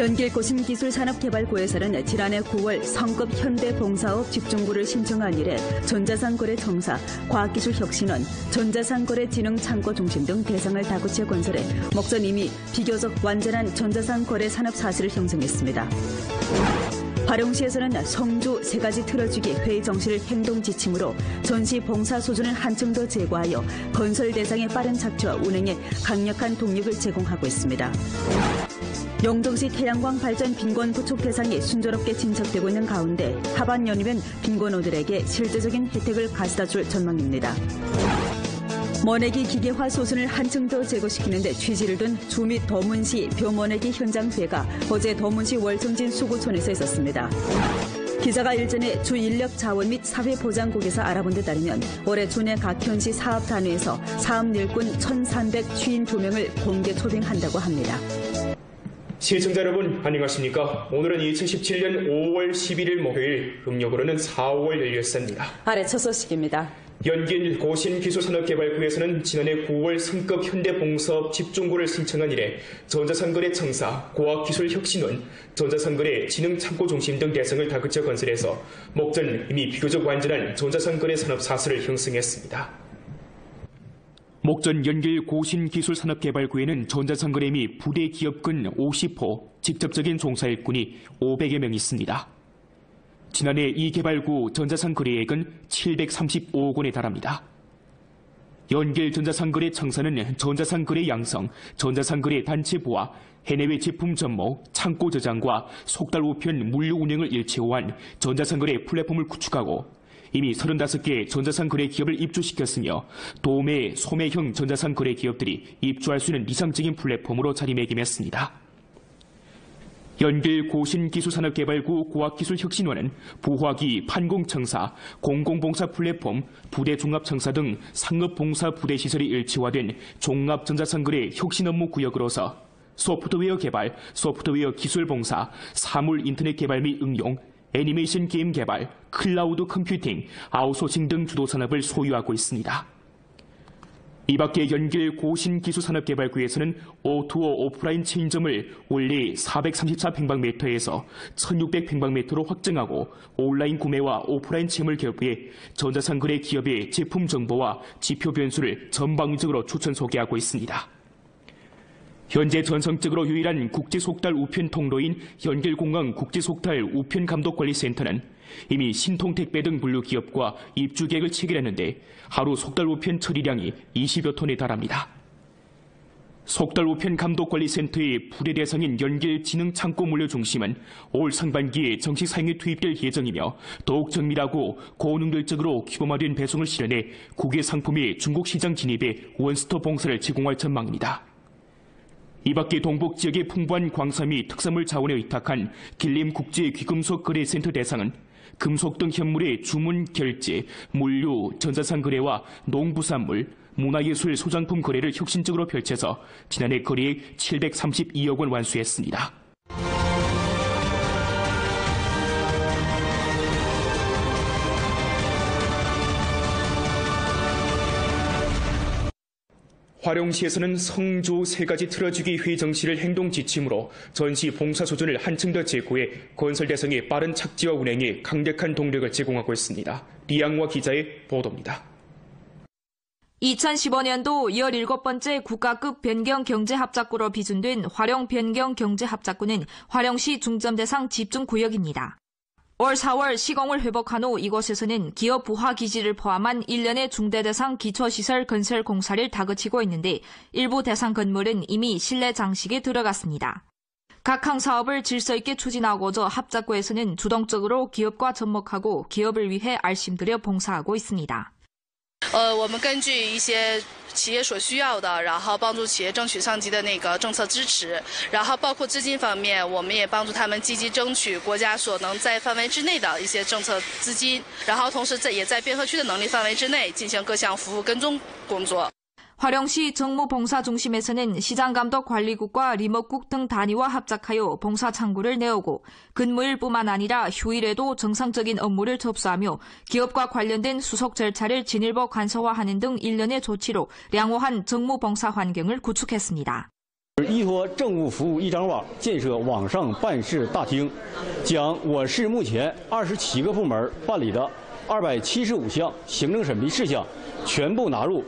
연길 고신기술산업개발구에서는 지난해 9월 성급 현대봉사업 집중구를 신청한 이래 전자상거래청사, 과학기술혁신원, 전자상거래진흥창고 중심 등 대상을 다구체 건설해 목전 이미 비교적 완전한 전자상거래 산업 사슬을 형성했습니다. 화령시에서는 성주 3가지 틀어주기 회의 정시를 행동 지침으로 전시 봉사 수준을 한층 더 제고하여 건설 대상의 빠른 착취와 운행에 강력한 동력을 제공하고 있습니다. 영동시 태양광 발전 빈곤 구축 대상이 순조롭게 진척되고 있는 가운데 하반 연이면 빈곤호들에게 실제적인 혜택을 가져다 줄 전망입니다. 모내기 기계화 수준을 한층 더 제고시키는 데 취지를 둔 주 및 도문시 벼모내기 현장회가 어제 도문시 월정진 수구촌에서 있었습니다. 기자가 일전에 주 인력 자원 및 사회보장국에서 알아본 데 따르면 올해 주내 각 현시 사업 단위에서 사업 일꾼 1,352명을 공개 초빙한다고 합니다. 시청자 여러분 안녕하십니까? 오늘은 2017년 5월 11일 목요일, 음력으로는 4월 16일입니다. 아래 첫 소식입니다. 연길 고신기술산업개발구에서는 지난해 9월 성급 현대봉사업 집중구를 신청한 이래 전자상거래청사, 과학기술혁신원, 전자상거래 진흥창고 중심 등 대상을 다그쳐 건설해서 목전 이미 비교적 완전한 전자상거래 산업 사슬을 형성했습니다. 목전 연길 고신기술산업개발구에는 전자상거래 및 부대 기업군 50호, 직접적인 종사일꾼이 500여 명 있습니다. 지난해 이 개발구 전자상거래액은 735억 원에 달합니다. 연길 전자상거래 청사는 전자상거래 양성, 전자상거래 단체 부와 해내외 제품 전모, 창고 저장과 속달 우편 물류 운영을 일체화한 전자상거래 플랫폼을 구축하고 이미 35개 전자상거래 기업을 입주시켰으며 도매, 소매형 전자상거래 기업들이 입주할 수 있는 이상적인 플랫폼으로 자리매김했습니다. 연길 고신기술산업개발구 과학기술혁신원은 부화기, 판공청사, 공공봉사 플랫폼, 부대종합청사 등 상업봉사 부대시설이 일체화된 종합전자상거래 혁신업무구역으로서 소프트웨어 개발, 소프트웨어 기술봉사, 사물 인터넷 개발 및 응용, 애니메이션 게임 개발, 클라우드 컴퓨팅, 아웃소싱 등 주도 산업을 소유하고 있습니다. 이 밖에 연길 고신기술산업개발구에서는 O2O 오프라인 체인점을 원래 434평방미터에서 1600평방미터로 확장하고 온라인 구매와 오프라인 체험을 결부해 전자상거래 기업의 제품 정보와 지표 변수를 전방위적으로 추천 소개하고 있습니다. 현재 전성적으로 유일한 국제속달 우편 통로인 연길공항 국제속달 우편감독관리센터는 이미 신통택배 등 분류기업과 입주 계획을 체결했는데 하루 속달 우편 처리량이 20여 톤에 달합니다. 속달 우편 감독관리센터의 부대 대상인 연길 진흥창고 물류 중심은 올 상반기에 정식 사용에 투입될 예정이며 더욱 정밀하고 고능률적으로 규모화된 배송을 실현해 국외 상품의 중국 시장 진입에 원스톱 봉사를 제공할 전망입니다. 이 밖에 동북 지역의 풍부한 광산 및 특산물 자원에 의탁한 길림국제귀금속거래센터 대상은 금속 등 현물의 주문 결제, 물류, 전자상 거래와 농부산물, 문화예술 소장품 거래를 혁신적으로 펼쳐서 지난해 거래액 732억 원 완수했습니다. 화령시에서는 성주 3가지 틀어주기 회의 정시를 행동 지침으로 전시 봉사 수준을 한층 더 제고해 건설 대상의 빠른 착지와 운행에 강력한 동력을 제공하고 있습니다. 리양화 기자의 보도입니다. 2015년도 17번째 국가급 변경경제합작구로 비준된 화령 변경경제합작구는 화령시 중점대상 집중구역입니다. 올 4월 시공을 회복한 후 이곳에서는 기업 부화 기지를 포함한 1년의 중대대상 기초시설 건설 공사를 다그치고 있는데 일부 대상 건물은 이미 실내 장식에 들어갔습니다. 각 항 사업을 질서 있게 추진하고자 합작구에서는 주동적으로 기업과 접목하고 기업을 위해 알심들여 봉사하고 있습니다. 我们根据一些企业所需要的，然后帮助企业争取上级的那个政策支持，然后包括资金方面，我们也帮助他们积极争取国家所能在范围之内的一些政策资金，然后同时也在边河区的能力范围之内进行各项服务跟踪工作。 화령시 정무봉사중심에서는 시장감독관리국과 리모국 등 단위와 합작하여 봉사창구를 내오고 근무일뿐만 아니라 휴일에도 정상적인 업무를 접수하며 기업과 관련된 수속 절차를 진일보 간소화하는 등 일련의 조치로 양호한 정무봉사 환경을 구축했습니다. 依托政务服务一张网建设网上办事大厅，将我市目前27个部门办理的275项行政审批事项全部纳入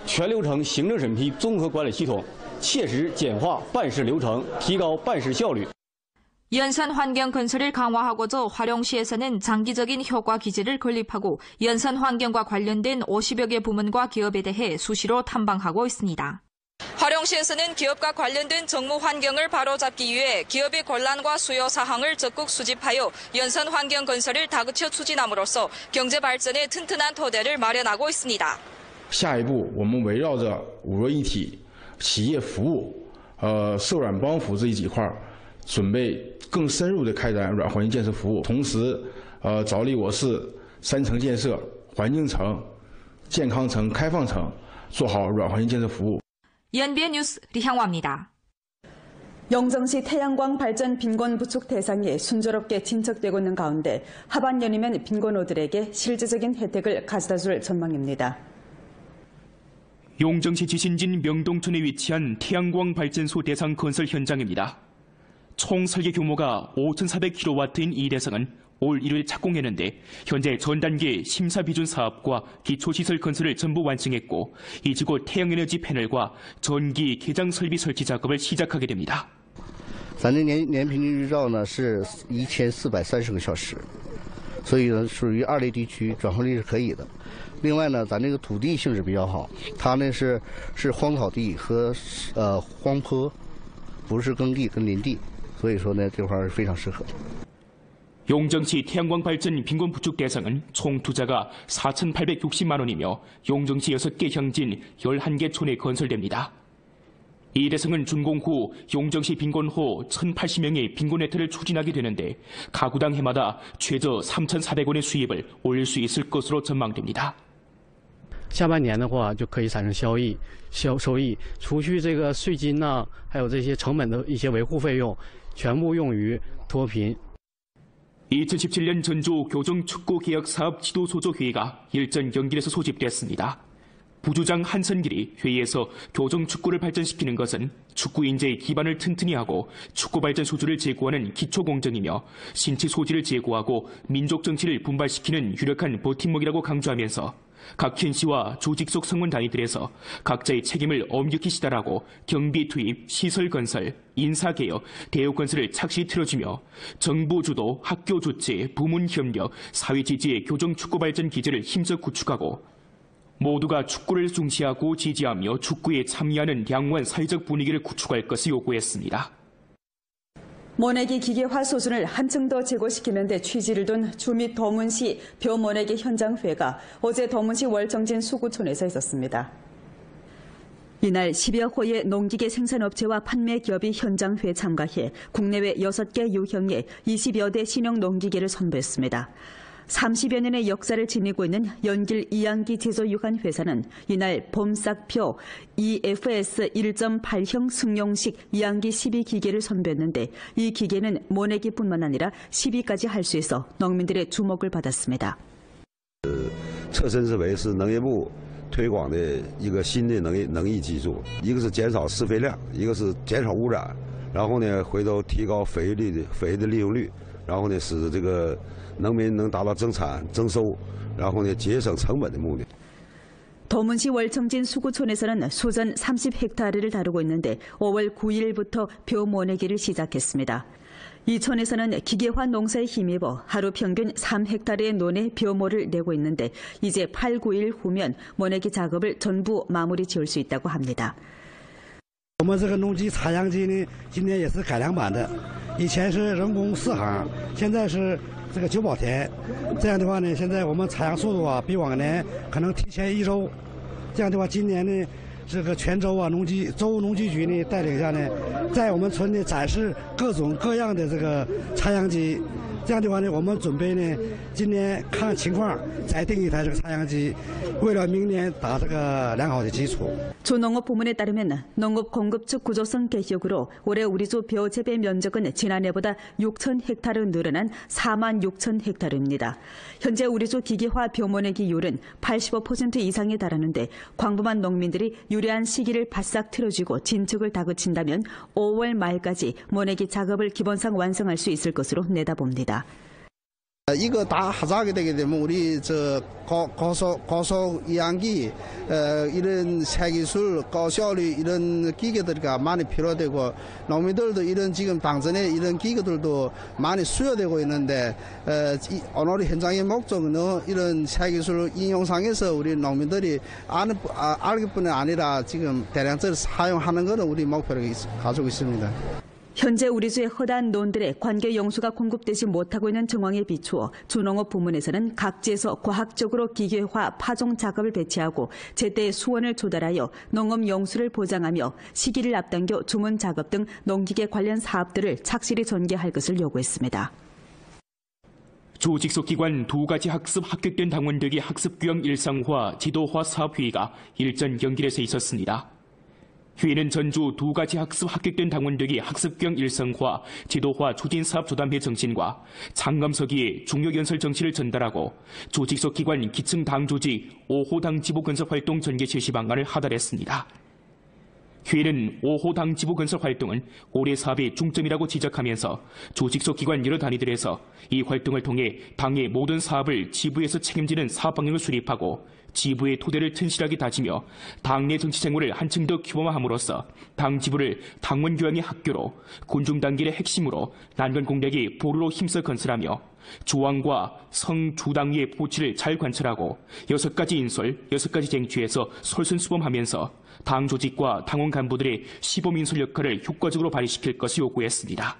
全流程行政審批综合管理系统，切实简化办事流程，提高办事效率。 연산 환경 건설을 강화하고자 화령시에서는 장기적인 효과 기제를 건립하고 연산 환경과 관련된 50여 개 부문과 기업에 대해 수시로 탐방하고 있습니다. 화령시에서는 기업과 관련된 정무 환경을 바로잡기 위해 기업의 권란과 수요 사항을 적극 수집하여 연산 환경 건설을 다그쳐 추진함으로써 경제 발전의 튼튼한 토대를 마련하고 있습니다. 下一步，我们围绕着五位一体、企业服务、受软帮扶这几块，准备更深入的开展软环境建设服务，同时，着力我市3层建设、环境层、健康层、开放层，做好软环境建设服务。 연비의 뉴스 리향화입니다. 영정시 태양광 발전 빈곤 부축 대상이 순조롭게 진척되고 있는 가운데 하반년이면 빈곤호들에게 실질적인 혜택을 가져다줄 전망입니다. 용정시 지신진 명동촌에 위치한 태양광 발전소 대상 건설 현장입니다. 총 설계 규모가 5,400kW인 이 대상은 올 1월 착공했는데 현재 전 단계 심사 비준 사업과 기초시설 건설을 전부 완성했고 이제 곧 태양에너지 패널과 전기 개장 설비 설치 작업을 시작하게 됩니다. 咱的年平均日照呢是1430个小时，所以呢属于2类地区，转换率是可以的。另外呢，咱这个土地性质比较好，它呢是荒草地和荒坡，不是耕地跟林地，所以说呢这块非常适合。 용정시 태양광 발전 빈곤 부축 대상은 총 투자가 4,860만 원이며 용정시 6개乡진 11개 촌에 건설됩니다. 이 대상은 준공 후 용정시 빈곤호 1,080명의 빈곤 혜택을 추진하게 되는데 가구당 해마다 최저 3,400원의 수입을 올릴 수 있을 것으로 전망됩니다. 下半年的话就可以产生收益，除去这个税金呐，还有这些成本的一些维护费用，全部用于脱贫。 2017년 전주 교정축구개혁사업 지도소조회의가 일전 연길에서 소집됐습니다. 부주장 한선길이 회의에서 교정축구를 발전시키는 것은 축구 인재의 기반을 튼튼히 하고 축구 발전 수주를 제고하는 기초공정이며 신체 소질을 제고하고 민족 정치를 분발시키는 유력한 버팀목이라고 강조하면서 각 현시와 조직 속 성원 단위들에서 각자의 책임을 엄격히 시달하고 경비 투입, 시설 건설, 인사 개혁, 대우 건설을 착실히 틀어주며 정부 주도, 학교 조치, 부문 협력, 사회 지지의 교정 축구 발전 기제를 힘써 구축하고 모두가 축구를 중시하고 지지하며 축구에 참여하는 양호한 사회적 분위기를 구축할 것을 요구했습니다. 모내기 기계화 수준을 한층 더 제고시키는 데 취지를 둔 주미 도문시 벼모내기 현장회가 어제 도문시 월정진 수구촌에서 있었습니다. 이날 10여 호의 농기계 생산업체와 판매기업이 현장회에 참가해 국내외 6개 유형의 20여 대 신형 농기계를 선보였습니다. 30여 년의 역사를 지니고 있는 연길 이양기 제조유관 회사는 이날 봄싹표 EFS 1.8형 승용식 이양기 12기계를 선보였는데 이 기계는 모내기뿐만 아니라 12까지 할 수 있어 농민들의 주목을 받았습니다. 侧身思维是农业部推广的一个新的能益技术，一个是减少施肥量，一个是减少污染，然后呢回头提高肥的利用率，然后呢使这个 农民能达到增产增收，然后呢节省成本的目的。 도문시 월청진 수구촌에서는 수전 30헥타르를 다루고 있는데 5월 9일부터 벼 모내기를 시작했습니다. 이 촌에서는 기계화 농사에 힘입어 하루 평균 3헥타르의 논에 벼모를 내고 있는데 이제 8, 9일 후면 모내기 작업을 전부 마무리 지을 수 있다고 합니다. 我们这个农机插秧机呢，今年也是改良版的，以前是人工4行，现在是 这个9宝田，这样的话呢，现在我们采样速度啊，比往年可能提前1周。这样的话，今年呢，这个全州啊，州农机局呢带领下呢，在我们村呢展示各种各样的这个插秧机，这样的话呢，我们准备呢，今年看情况再订一台这个插秧机，为了明年打这个良好的基础。 조농업 부문에 따르면 농업 공급 측 구조성 개혁으로 올해 우리주 벼 재배 면적은 지난해보다 6천 헥타르 늘어난 4만 6천 헥타르입니다. 현재 우리주 기계화 벼 모내기율은 85% 이상에 달하는데 광범한 농민들이 유리한 시기를 바싹 틀어쥐고 진척을 다그친다면 5월 말까지 모내기 작업을 기본상 완성할 수 있을 것으로 내다봅니다. 이거 다 하자하게 되게 되면 우리 저 고속 이양기 이런 새기술 고效率 이런 기계들이 많이 필요되고 농민들도 이런 지금 당전에 이런 기계들도 많이 수요되고 있는데 오늘 현장의 목적은 이런 새기술應用상에서 우리 농민들이 알기 뿐 아니라 지금 대량적으로 사용하는 것은 우리 목표로 가지고 있습니다. 현재 우리주의 허다한 논들의 관계 용수가 공급되지 못하고 있는 정황에 비추어 주농업 부문에서는 각지에서 과학적으로 기계화 파종 작업을 배치하고 제때 수원을 조달하여 농업 용수를 보장하며 시기를 앞당겨 주문 작업 등 농기계 관련 사업들을 착실히 전개할 것을 요구했습니다. 조직속기관 두 가지 학습 합격된 당원들의 학습규형 일상화, 지도화 사업회의가 일전 연길에서 있었습니다. 회의는 전주 두 가지 학습 합격된 당원들이 학습규형 일상화, 지도화 추진사업 조담회 정신과 장감서기의 중요연설 정치를 전달하고 조직속 기관 기층 당 조직 5호 당 지부 건설 활동 전개 실시 방안을 하달했습니다. 회의는 5호 당 지부 건설 활동은 올해 사업의 중점이라고 지적하면서 조직속 기관 여러 단위들에서 이 활동을 통해 당의 모든 사업을 지부에서 책임지는 사업 방향을 수립하고 지부의 토대를 튼실하게 다지며 당내 정치 생활을 한층 더 규범화함으로써 당 지부를 당원 교양의 학교로 군중 단결의 핵심으로 난관 공략의 보루로 힘써 건설하며 조항과 성주당위의 보치를 잘 관철하고 6가지 인솔, 6가지 쟁취에서 솔선수범하면서 당 조직과 당원 간부들의 시범인솔 역할을 효과적으로 발휘시킬 것을 요구했습니다.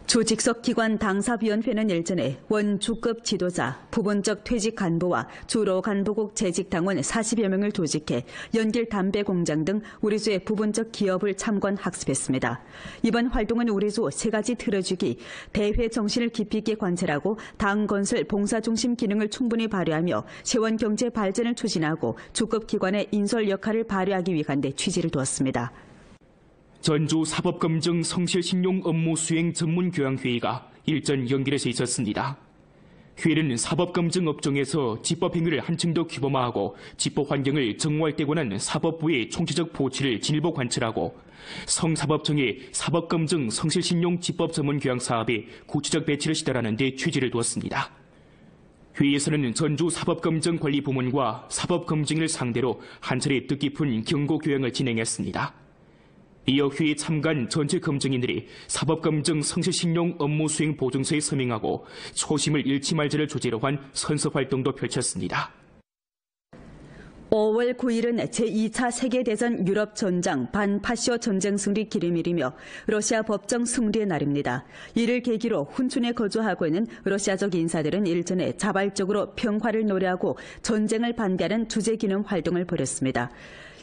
조직석 기관 당사위원회는 일전에 원주급 지도자, 부분적 퇴직 간부와 주로 간부국 재직 당원 40여 명을 조직해 연길 담배 공장 등 우리주의 부분적 기업을 참관 학습했습니다. 이번 활동은 우리주 3가지 틀어주기, 대회 정신을 깊이 있게 관찰하고 당 건설 봉사 중심 기능을 충분히 발휘하며 세원 경제 발전을 추진하고 주급 기관의 인솔 역할을 발휘하기 위한 데 취지를 두었습니다. 전주 사법검증 성실신용 업무 수행 전문교양회의가 일전 연길에서 있었습니다. 회의는 사법검증 업종에서 집법행위를 한층 더 규범화하고 집법 환경을 정화되고 난 사법부의 총체적 보치를 진일보 관철하고 성사법청의 사법검증 성실신용 집법 전문교양 사업의 구체적 배치를 시달하는 데 취지를 두었습니다. 회의에서는 전주 사법검증관리부문과 사법검증을 상대로 한 차례 뜻깊은 경고교양을 진행했습니다. 이어 회의 참관 전체 검증인들이 사법검증 성실신용 업무 수행 보증서에 서명하고 초심을 잃지 말자를 주제로 한 선서활동도 펼쳤습니다. 5월 9일은 제2차 세계대전 유럽 전장 반파시오 전쟁 승리 기념일이며 러시아 법정 승리의 날입니다. 이를 계기로 훈춘에 거주하고 있는 러시아적 인사들은 일전에 자발적으로 평화를 노래하고 전쟁을 반대하는 주제기념 활동을 벌였습니다.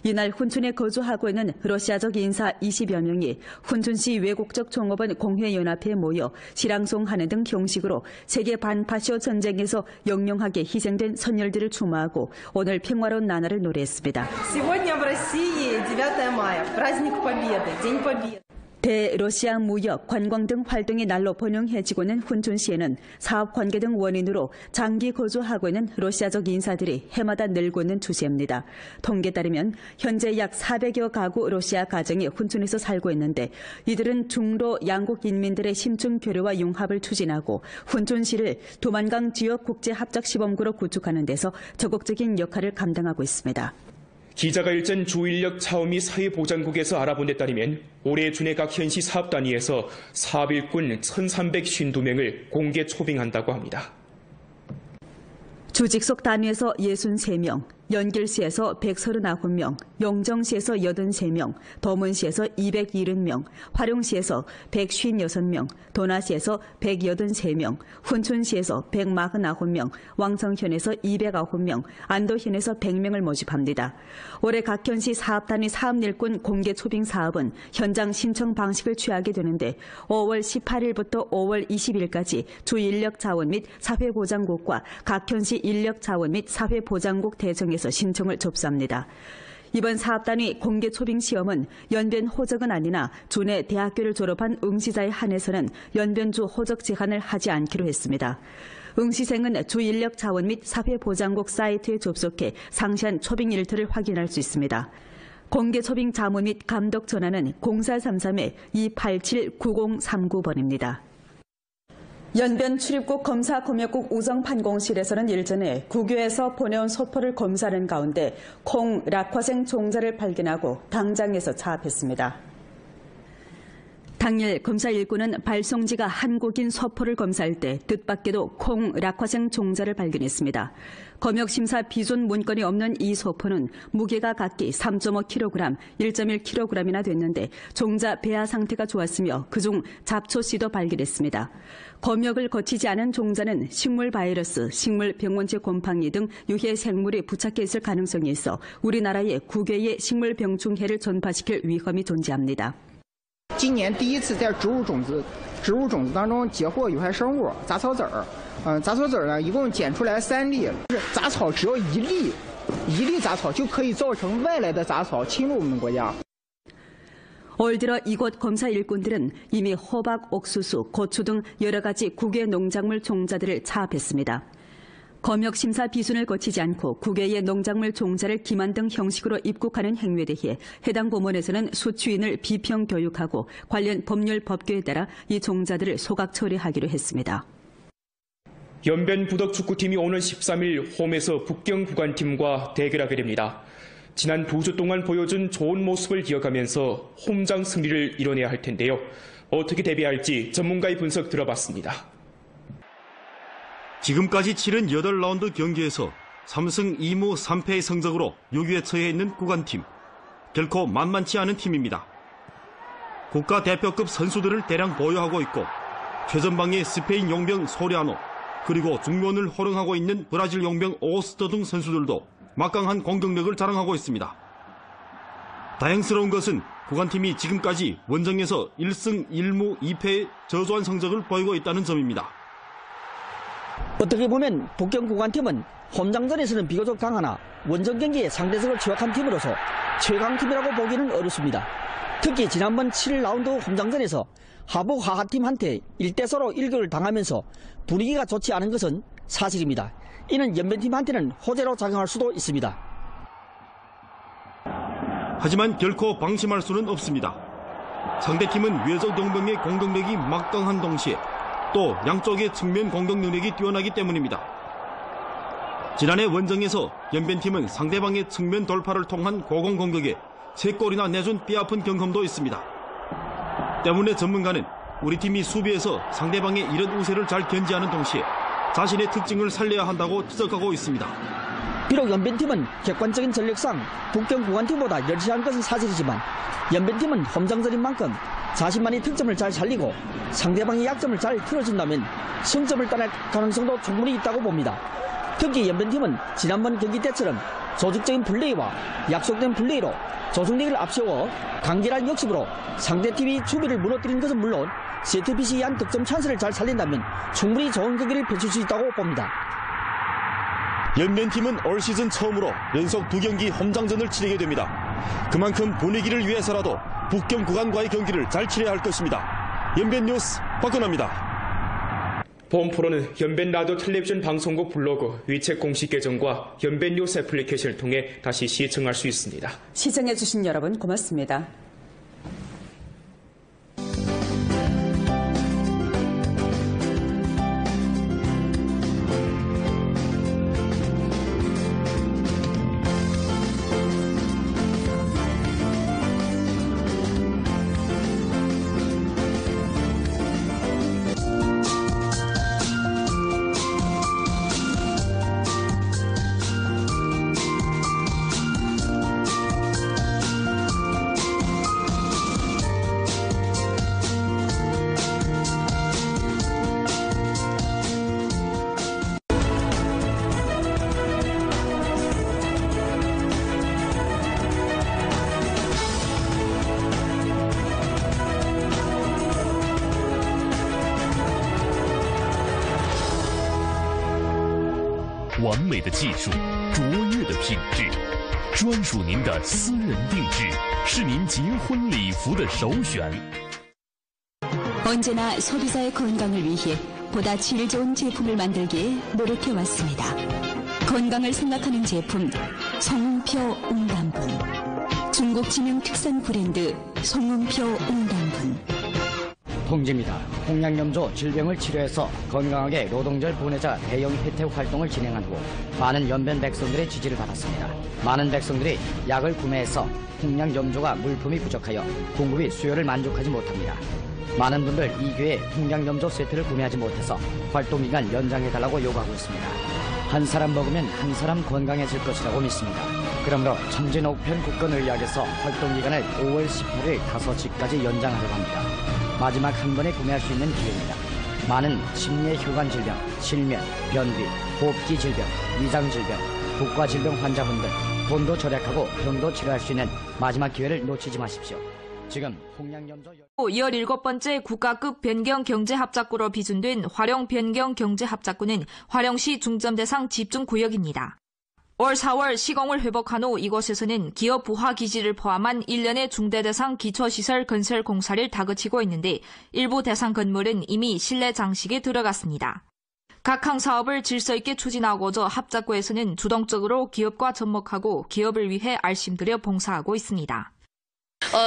이날 훈춘에 거주하고 있는 러시아적 인사 20여 명이 훈춘시 외국적 종업원 공회연합회에 모여 시랑송하는 등 형식으로 세계 반파시오 전쟁에서 영영하게 희생된 선열들을 추모하고 오늘 평화로운 나날을 노래했습니다. Сегодня в России 9 мая, праздник Победы, День Победы. 대러시아 무역, 관광 등 활동이 날로 번영해지고 있는 훈춘시에는 사업 관계 등 원인으로 장기 거주하고 있는 러시아적 인사들이 해마다 늘고 있는 추세입니다. 통계에 따르면 현재 약 400여 가구 러시아 가정이 훈춘에서 살고 있는데 이들은 중로 양국 인민들의 심층 교류와 융합을 추진하고 훈춘시를 두만강 지역 국제합작시범구로 구축하는 데서 적극적인 역할을 감당하고 있습니다. 기자가 일전 주인력 차오미 사회보장국에서 알아본 데 따르면 올해 준해 각 현시 사업 단위에서 사업 일꾼 1,352명을 공개 초빙한다고 합니다. 조직속 단위에서 63명, 연길시에서 139명, 영정시에서 83명, 도문시에서 270명, 화룡시에서 156명, 도나시에서 183명, 훈춘시에서 149명, 왕성현에서 209명, 안도현에서 100명을 모집합니다. 올해 각 현시 사업단위 사업일꾼 공개 초빙 사업은 현장 신청 방식을 취하게 되는데 5월 18일부터 5월 20일까지 주 인력자원 및 사회보장국과 각 현시 인력자원 및 사회보장국 대정에서 신청을 접수합니다. 이번 사업단위 공개 초빙 시험은 연변 호적은 아니나 주내 대학교를 졸업한 응시자에 한해서는 연변주 호적 제한을 하지 않기로 했습니다. 응시생은 주 인력자원 및 사회보장국 사이트에 접속해 상세한 초빙 일터를 확인할 수 있습니다. 공개 초빙 자문 및 감독 전화는 0433-287-9039번입니다. 연변 출입국 검사 검역국 우정판공실에서는 일전에 국외에서 보내온 소포를 검사하는 가운데 콩 락화생 종자를 발견하고 당장에서 차압했습니다. 당일 검사 일꾼은 발송지가 한국인 소포를 검사할 때 뜻밖에도 콩 락화생 종자를 발견했습니다. 검역심사 비준 문건이 없는 이 소포는 무게가 각기 3.5kg, 1.1kg이나 됐는데 종자 배아 상태가 좋았으며 그중 잡초씨도 발견했습니다. 검역을 거치지 않은 종자는 식물 바이러스, 식물 병원체 곰팡이 등 유해 생물이 부착해 있을 가능성이 있어 우리나라의 국외의 식물 병충해를 전파시킬 위험이 존재합니다. 今年第一次在植物种子当中截获有害生物杂草籽儿，杂草籽儿呢一共检出来3例，杂草只要一粒杂草就可以造成外来的杂草侵入我们国家。 올 들어 이곳 검사 일꾼들은 이미 호박, 옥수수, 고추 등 여러 가지 국외 농작물 종자들을 차압했습니다. 검역심사 비준을 거치지 않고 국외의 농작물 종자를 기만 등 형식으로 입국하는 행위에 대해 해당 부문에서는 수취인을 비평 교육하고 관련 법률 법규에 따라 이 종자들을 소각 처리하기로 했습니다. 연변 부덕축구팀이 오늘 13일 홈에서 북경 구간팀과 대결하게 됩니다. 지난 2주 동안 보여준 좋은 모습을 이어가면서 홈장 승리를 이뤄내야 할 텐데요. 어떻게 대비할지 전문가의 분석 들어봤습니다. 지금까지 치른 8라운드 경기에서 3승 2무 3패의 성적으로 6위에 처해 있는 구간팀. 결코 만만치 않은 팀입니다. 국가대표급 선수들을 대량 보유하고 있고 최전방의 스페인 용병 소리아노, 그리고 중면을 호령하고 있는 브라질 용병 오스터 등 선수들도 막강한 공격력을 자랑하고 있습니다. 다행스러운 것은 구간팀이 지금까지 원정에서 1승 1무 2패의 저조한 성적을 보이고 있다는 점입니다. 어떻게 보면 북경 구간팀은 홈장전에서는 비교적 강하나 원정 경기에 상대적으로 취약한 팀으로서 최강팀이라고 보기는 어렵습니다. 특히 지난번 7라운드 홈장전에서 하부 하하팀한테 1대4로 일격을 당하면서 분위기가 좋지 않은 것은 사실입니다. 이는 연변팀한테는 호재로 작용할 수도 있습니다. 하지만 결코 방심할 수는 없습니다. 상대팀은 외적 용병의 공격력이 막강한 동시에 또 양쪽의 측면 공격 능력이 뛰어나기 때문입니다. 지난해 원정에서 연변팀은 상대방의 측면 돌파를 통한 고공 공격에 3골이나 내준 뼈아픈 경험도 있습니다. 때문에 전문가는 우리 팀이 수비에서 상대방의 이런 우세를 잘 견제하는 동시에 자신의 특징을 살려야 한다고 지적하고 있습니다. 비록 연변팀은 객관적인 전력상 북경 구간팀보다 열시한 것은 사실이지만 연변팀은 홈장전인 만큼 자신만의 특점을 잘 살리고 상대방의 약점을 잘 틀어준다면 승점을 따낼 가능성도 충분히 있다고 봅니다. 특히 연변팀은 지난번 경기 때처럼 조직적인 플레이와 약속된 플레이로 조직력을 앞세워 간결한 역습으로 상대팀이 수비를 무너뜨린 것은 물론 세트피스 이한 득점 찬스를 잘 살린다면 충분히 좋은 경기를 펼칠 수 있다고 봅니다. 연변팀은 올 시즌 처음으로 연속 2경기 홈장전을 치르게 됩니다. 그만큼 분위기를 위해서라도 북경 구간과의 경기를 잘 치러야 할 것입니다. 연변뉴스 박근아입니다. 본 프로는 연변 라디오 텔레비전 방송국 블로그, 위챗 공식 계정과 연변뉴스 애플리케이션을 통해 다시 시청할 수 있습니다. 시청해주신 여러분 고맙습니다. 完美的技术，卓越的品质，专属您的私人定制，是您结婚礼服的首选。 언제나 소비자의 건강을 위해 보다 질 좋은 제품을 만들기에 노력해왔습니다. 건강을 생각하는 제품 송웅표 웅담분. 중국 지명 특산 브랜드 송웅표 웅담분. 통지입니다. 홍양염조 질병을 치료해서 건강하게 노동절 보내자 대형 혜택 활동을 진행한 후 많은 연변 백성들의 지지를 받았습니다. 많은 백성들이 약을 구매해서 홍양염조가 물품이 부족하여 공급이 수요를 만족하지 못합니다. 많은 분들 이 기회에 홍양염조 세트를 구매하지 못해서 활동기간 연장해달라고 요구하고 있습니다. 한 사람 먹으면 한 사람 건강해질 것이라고 믿습니다. 그러므로 청진옥편 국건의학에서 활동기간을 5월 18일 5시까지 연장하려고 합니다. 마지막 한 번에 구매할 수 있는 기회입니다. 많은 심뇌 혈관 질병, 실면, 변비, 호흡기 질병, 위장 질병, 국가 질병 환자분들 돈도 절약하고 병도 치료할 수 있는 마지막 기회를 놓치지 마십시오. 지금 홍양염조 17번째 국가급 변경경제합작구로 비준된 화령 변경경제합작구는 화령시 중점대상 집중구역입니다. 올 4월 시공을 회복한 후 이곳에서는 기업 부하기지를 포함한 1년의 중대대상 기초시설 건설 공사를 다그치고 있는데 일부 대상 건물은 이미 실내 장식에 들어갔습니다. 각 항 사업을 질서 있게 추진하고자 합작구에서는 주동적으로 기업과 접목하고 기업을 위해 알심들여 봉사하고 있습니다.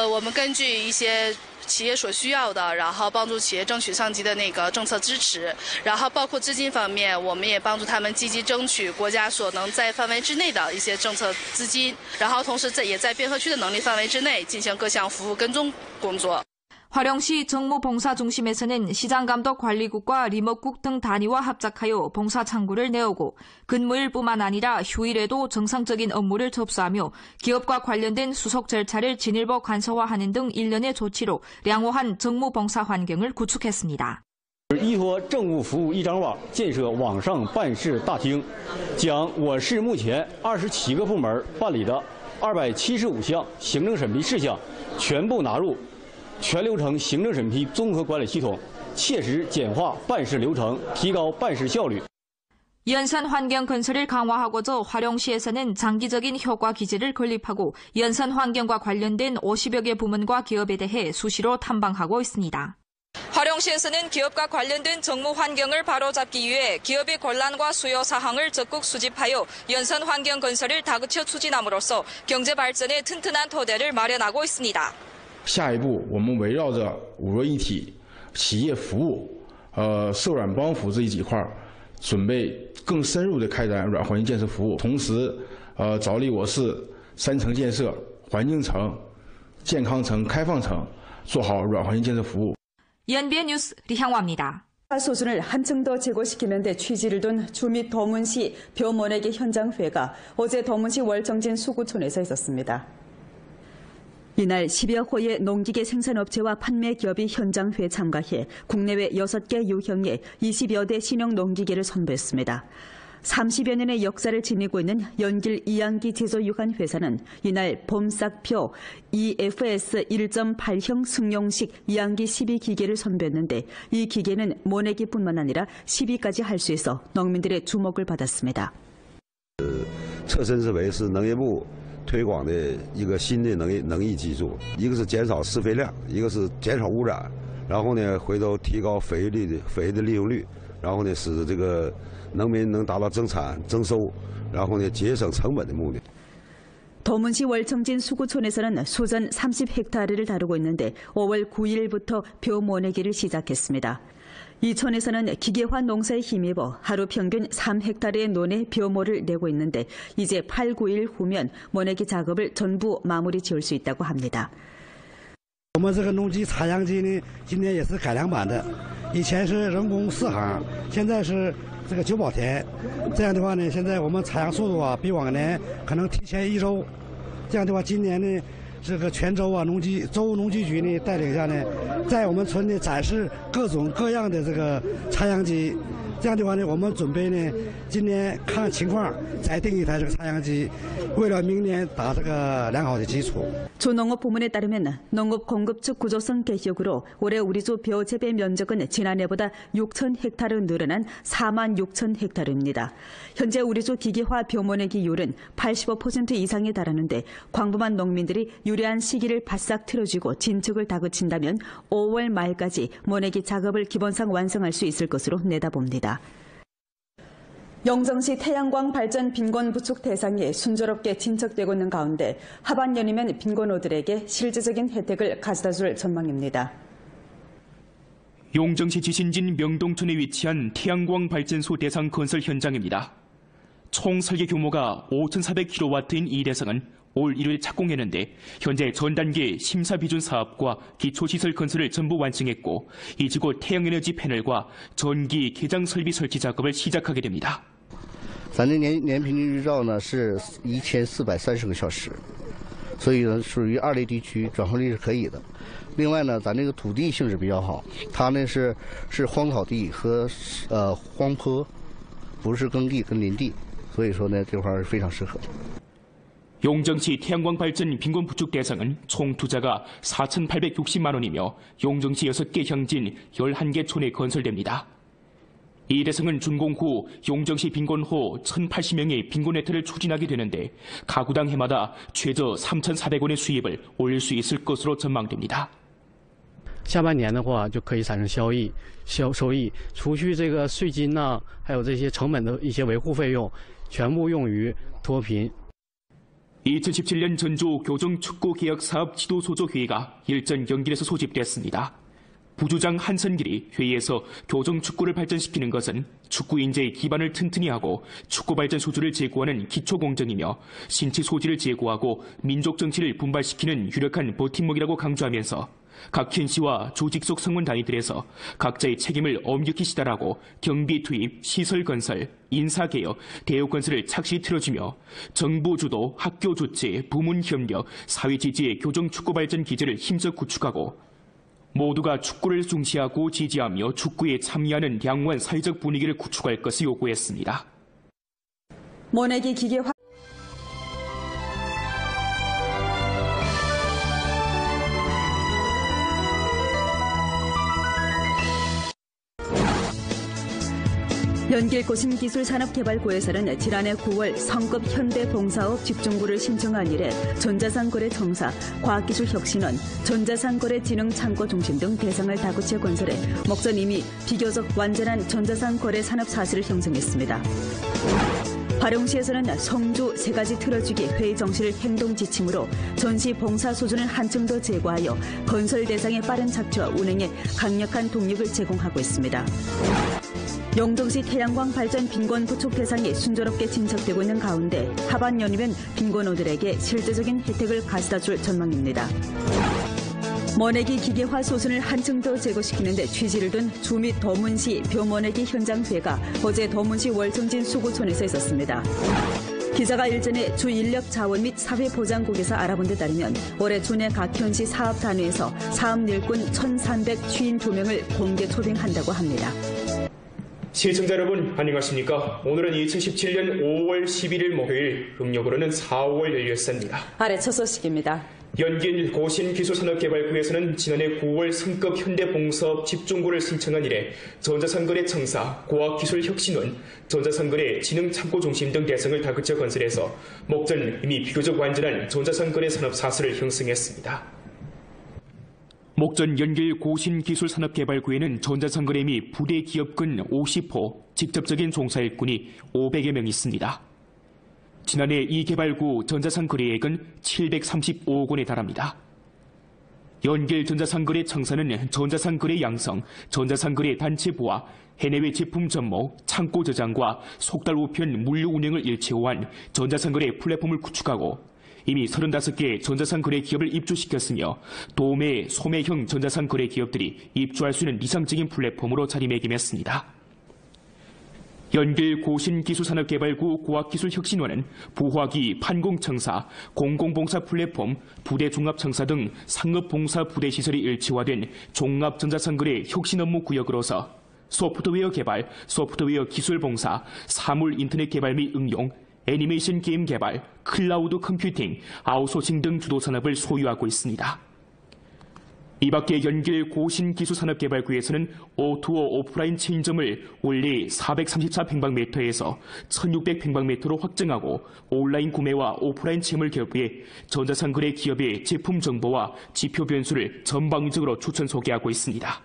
我们根据一些企业所需要的，然后帮助企业争取上级的那个政策支持，然后包括资金方面，我们也帮助他们积极争取国家所能在范围之内的一些政策资金，然后同时也在边河区的能力范围之内进行各项服务跟踪工作。 화령시 정무봉사중심에서는 시장감독관리국과 리목국 등 단위와 합작하여 봉사창구를 내오고 근무일뿐만 아니라 휴일에도 정상적인 업무를 접수하며 기업과 관련된 수속 절차를 진일보 간소화하는 등 일련의 조치로 양호한 정무봉사 환경을 구축했습니다. 依托政务服务一张网建设网上办事大厅，将我市目前27个部门办理的275项行政审批事项全部纳入 全流程行政审批综合管理系统，切实简化办事流程，提高办事效率。 연산 환경 건설을 강화하고자 화령시에서는 장기적인 효과 기제를 건립하고 연산 환경과 관련된 50여 개 부문과 기업에 대해 수시로 탐방하고 있습니다. 화령시에서는 기업과 관련된 정무 환경을 바로잡기 위해 기업의 권란과 수요 사항을 적극 수집하여 연산 환경 건설을 다그쳐 추진함으로써 경제 발전에 튼튼한 토대를 마련하고 있습니다. 下一步，我们围绕着五弱一体、企业服务、受软帮扶这几块，准备更深入的开展软环境建设服务。同时，着力我市3层建设、环境层、健康层、开放层，做好软环境建设服务。 연비의 뉴스 리향화입니다. 소준을 한층 더 제고시키는 데 취지를 둔 주 및 도문시 벼모내기 현장회가 어제 도문시 월정진 수구촌에서 있었습니다. 이날 10여 호의 농기계 생산업체와 판매 기업이 현장회에 참가해 국내외 6개 유형의 20여 대 신형 농기계를 선보였습니다. 30여 년의 역사를 지니고 있는 연길 이양기 제조유관 회사는 이날 봄싹표 EFS 1.8형 승용식 이양기 12기계를 선보였는데 이 기계는 모내기뿐만 아니라 12까지 할 수 있어 농민들의 주목을 받았습니다. 侧身思维是农业部 推广的一个新的能益技术，一个是减少施肥量，一个是减少污染，然后呢，回头提高肥的利用率，然后呢，使这个农民能达到增产增收，然后呢，节省成本的目的。 도문시 월청진 수구촌에서는 수전 30헥타르를 다루고 있는데 5월 9일부터 벼 모내기를 시작했습니다. 이 촌에서는 기계화 농사에 힘입어 하루 평균 3헥타르의 논에 벼모를 내고 있는데 이제 8, 9일 후면 모내기 작업을 전부 마무리 지을 수 있다고 합니다. 我们这个农机插秧机呢，今年也是改良版的，以前是人工4行，现在是这个9宝田。这样的话呢，现在我们插秧速度啊，比往年可能提前1周。这样的话，今年呢，这个全州啊农机局呢带领下呢，在我们村呢展示各种各样的这个插秧机。这样的话呢，我们准备呢，今年看情况再订一台这个插秧机，为了明年打这个良好的基础。 조농업 부문에 따르면 농업 공급축 구조성 개혁으로 올해 우리주 벼 재배 면적은 지난해보다 6천 헥타르 늘어난 4만 6천 헥타르입니다. 현재 우리주 기계화 벼 모내기율은 85% 이상에 달하는데 광범한 농민들이 유리한 시기를 바싹 틀어쥐고 진척을 다그친다면 5월 말까지 모내기 작업을 기본상 완성할 수 있을 것으로 내다봅니다. 영정시 태양광 발전 빈곤 부축 대상이 순조롭게 진척되고 있는 가운데 하반년이면 빈곤호들에게 실질적인 혜택을 가져다줄 전망입니다. 용정시 지신진 명동촌에 위치한 태양광 발전소 대상 건설 현장입니다. 총 설계 규모가 5,400kW인 이 대상은 올 1월 착공했는데 현재 전 단계 심사 비준 사업과 기초시설 건설을 전부 완성했고 이제 곧 태양에너지 패널과 전기 개장 설비 설치 작업을 시작하게 됩니다. 咱这年平均日照呢是1430个小时，所以呢属于2类地区，转换率是可以的。另外呢，咱这个土地性质比较好，它呢是荒草地和荒坡，不是耕地跟林地，所以说呢这块儿非常适合。 용정시 태양광 발전 빈곤 부축 대상은 총 투자가 4,860만 원이며 용정시 6개乡진 11개 촌에 건설됩니다. 이 대상은 준공 후 용정시 빈곤호 1,080명의 빈곤 혜택을 추진하게 되는데 가구당 해마다 최저 3,400원의 수입을 올릴 수 있을 것으로 전망됩니다. 下半年的话就可以产生收益，除去这个税金呐，还有这些成本的一些维护费用，全部用于脱贫。 2017년 전주 교정축구개혁사업 지도소조회의가 일전 연길에서 소집됐습니다. 부주장 한선길이 회의에서 교정축구를 발전시키는 것은 축구 인재의 기반을 튼튼히 하고 축구 발전 소주를 제고하는 기초공정이며 신체 소질을 제고하고 민족 정치를 분발시키는 유력한 버팀목이라고 강조하면서 각 현시와 조직 속 성원 단위들에서 각자의 책임을 엄격히 시달하고 경비 투입, 시설 건설, 인사 개혁, 대우 건설을 착실히 틀어주며 정부 주도, 학교 주체, 부문 협력, 사회 지지의 교정 축구 발전 기제를 힘써 구축하고 모두가 축구를 중시하고 지지하며 축구에 참여하는 양호한 사회적 분위기를 구축할 것을 요구했습니다. 모내기 기계화 연길고신기술산업개발구에서는 지난해 9월 성급 현대봉사업 집중구를 신청한 이래 전자상거래청사, 과학기술혁신원, 전자상거래진흥창고 중심 등 대상을 다구체 건설해 목전 이미 비교적 완전한 전자상거래 산업 사슬을 형성했습니다. 화룡시에서는 성주 3가지 틀어주기 회의 정시를 행동 지침으로 전시 봉사 수준을 한층 더 제고하여 건설 대상의 빠른 착취와 운행에 강력한 동력을 제공하고 있습니다. 영정시 태양광 발전 빈곤 부축 대상이 순조롭게 진척되고 있는 가운데 하반년이면 빈곤호들에게 실질적인 혜택을 가져다줄 전망입니다. 모내기 기계화 소순을 한층 더 제고시키는 데 취지를 둔 주 및 도문시 벼모내기 현장회가 어제 도문시 월성진 수구촌에서 있었습니다. 기자가 일전에 주 인력 자원 및 사회보장국에서 알아본 데 따르면 올해 주내 각 현시 사업 단위에서 사업 일꾼 1,352명을 공개 초빙한다고 합니다. 시청자 여러분 안녕하십니까? 오늘은 2017년 5월 11일 목요일, 음력으로는 4월 16일입니다. 아래 첫 소식입니다. 연길 고신기술산업개발구에서는 지난해 9월 성급 현대봉사업 집중구를 신청한 이래 전자상거래청사, 과학기술혁신원, 전자상거래 진흥창고 중심 등 대상을 다그쳐 건설해서 목전 이미 비교적 완전한 전자상거래 산업 사슬을 형성했습니다. 목전 연길 고신기술산업개발구에는 전자상거래 및 부대 기업군 50호, 직접적인 종사일꾼이 500여 명 있습니다. 지난해 이 개발구 전자상거래액은 735억 원에 달합니다. 연길 전자상거래 청사는 전자상거래 양성, 전자상거래 단체 부하, 해내외 제품 접목, 창고 저장과 속달 우편 물류 운영을 일체화한 전자상거래 플랫폼을 구축하고 이미 35개 전자상거래 기업을 입주시켰으며 도매, 소매형 전자상거래 기업들이 입주할 수 있는 이상적인 플랫폼으로 자리매김했습니다. 연길 고신기술산업개발구 과학기술혁신원은 부화기, 판공청사, 공공봉사 플랫폼, 부대종합청사 등 상업봉사 부대시설이 일체화된 종합전자상거래 혁신업무구역으로서 소프트웨어 개발, 소프트웨어 기술 봉사, 사물 인터넷 개발 및 응용, 애니메이션 게임 개발, 클라우드 컴퓨팅, 아웃소싱 등 주도 산업을 소유하고 있습니다. 이 밖에 연길 고신기술산업개발구에서는 O2O 오프라인 체인점을 원래 434평방미터에서 1600평방미터로 확장하고 온라인 구매와 오프라인 체험을 결부해 전자상거래 기업의 제품 정보와 지표 변수를 전방위적으로 추천 소개하고 있습니다.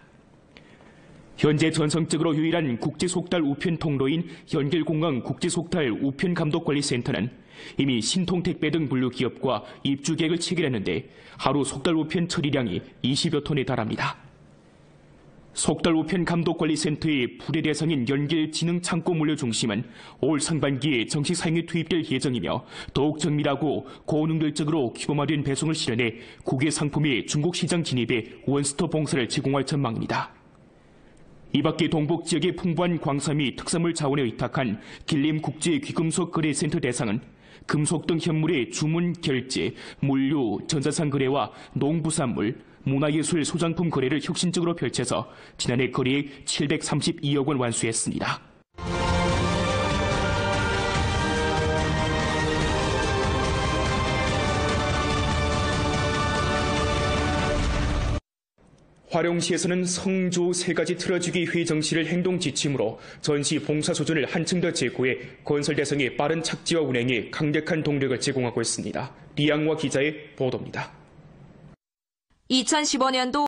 현재 전성적으로 유일한 국제속달 우편 통로인 연길공항 국제속달 우편감독관리센터는 이미 신통택배 등 분류 기업과 입주 계획을 체결했는데 하루 속달 우편 처리량이 20여 톤에 달합니다. 속달 우편 감독관리센터의 부대 대상인 연길지능창고 물류 중심은 올 상반기에 정식 사용에 투입될 예정이며 더욱 정밀하고 고능률적으로 규모화된 배송을 실현해 국외 상품의 중국 시장 진입에 원스톱 봉사를 제공할 전망입니다. 이 밖에 동북 지역의 풍부한 광산 및 특산물 자원에 의탁한 길림 국제귀금속 거래센터 대상은 금속 등 현물의 주문 결제, 물류, 전자상 거래와 농부산물, 문화예술 소장품 거래를 혁신적으로 펼쳐서 지난해 거래액 732억 원 완수했습니다. 화령시에서는 성조 3가지 틀어주기 회의 정시를 행동 지침으로 전시 봉사 수준을 한층 더 제고해 건설 대상의 빠른 착지와 운행에 강력한 동력을 제공하고 있습니다. 리양화 기자의 보도입니다. 2015년도